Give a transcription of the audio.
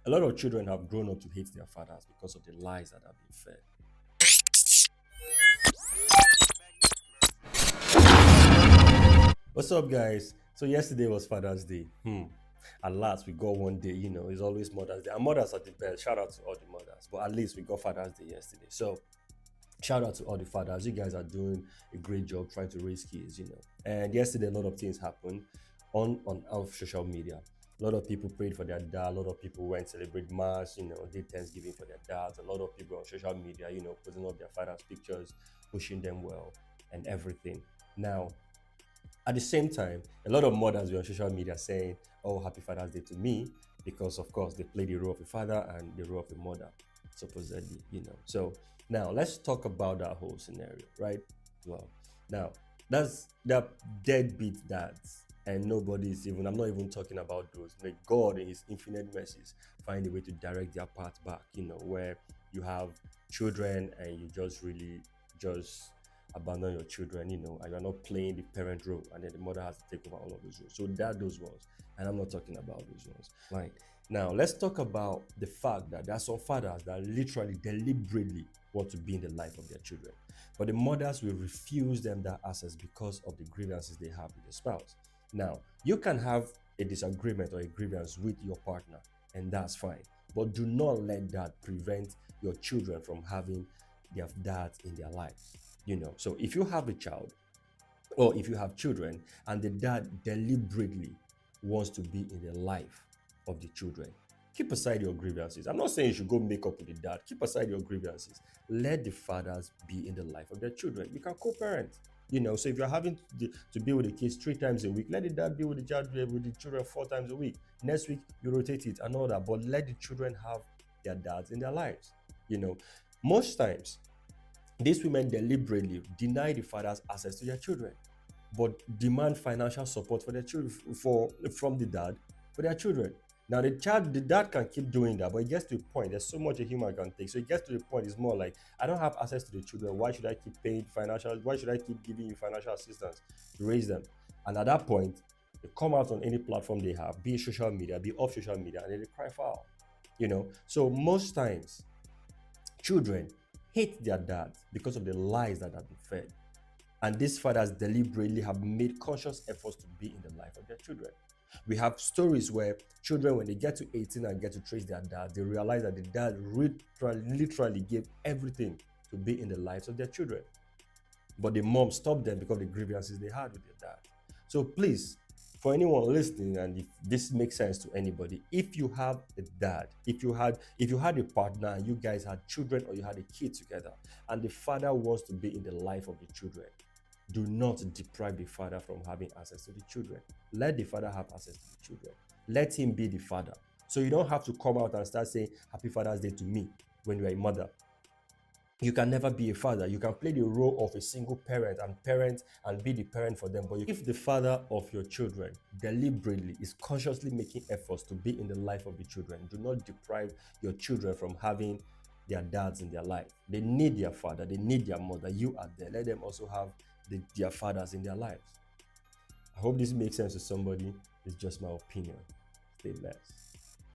A lot of children have grown up to hate their fathers because of the lies that have been fed. What's up, guys? So yesterday was Father's Day. At last, we got one day. It's always Mother's Day. And mothers are the best. Shout out to all the mothers. But at least we got Father's Day yesterday. So shout out to all the fathers. You guys are doing a great job trying to raise kids. And yesterday, a lot of things happened on social media. A lot of people prayed for their dad. A lot of people went celebrate mass. Did Thanksgiving for their dads. A lot of people on social media. Putting up their fathers' pictures, wishing them well, and everything. Now, at the same time, a lot of mothers were on social media saying, "Oh, happy Father's Day to me," because of course they play the role of a father and the role of a mother, supposedly. So now let's talk about that whole scenario, right? Well, now that's that deadbeat dads, and nobody's even. I'm not even talking about those. May God, in His infinite mercies, find a way to direct their path back. Where you have children and you just really just abandon your children, and you're not playing the parent role, and then the mother has to take over all of those roles. So those ones, and I'm not talking about those ones. Right now, let's talk about the fact that there are some fathers that literally, deliberately want to be in the life of their children, but the mothers will refuse them that access because of the grievances they have with their spouse. Now, you can have a disagreement or a grievance with your partner, and that's fine, but do not let that prevent your children from having their dads in their lives. So if you have a child or if you have children and the dad deliberately wants to be in the life of the children, keep aside your grievances. I'm not saying you should go make up with the dad. Keep aside your grievances. Let the fathers be in the life of their children. You can co-parent. So if you're having to be with the kids 3 times a week, let the dad be with the children 4 times a week. Next week you rotate it and all that, but let the children have their dads in their lives. Most times these women deliberately deny the fathers access to their children, but demand financial support for their children from the dad for their children. Now the dad can keep doing that, but it gets to a point. There's so much a human can take. So it gets to the point. It's more like, I don't have access to the children. Why should I keep paying financial? Why should I keep giving you financial assistance to raise them? And at that point, they come out on any platform they have, be it social media, be off social media, and they cry foul. So most times children hate their dads because of the lies that have been fed. And these fathers deliberately have made conscious efforts to be in the life of their children. We have stories where children, when they get to 18 and get to trace their dad, they realize that the dad literally gave everything to be in the lives of their children. But the mom stopped them because of the grievances they had with their dad. So please, for anyone listening, and if this makes sense to anybody, if you have a dad, if you had a partner and you guys had children or you had a kid together, and the father wants to be in the life of the children, do not deprive the father from having access to the children. Let the father have access to the children. Let him be the father. So you don't have to come out and start saying Happy Father's Day to me when you're a mother. You can never be a father. You can play the role of a single parent and be the parent for them. But if the father of your children deliberately is consciously making efforts to be in the life of the children, do not deprive your children from having their dads in their life. They need their father, they need their mother. You are there. Let them also have their fathers in their lives. I hope this makes sense to somebody. It's just my opinion. Stay blessed.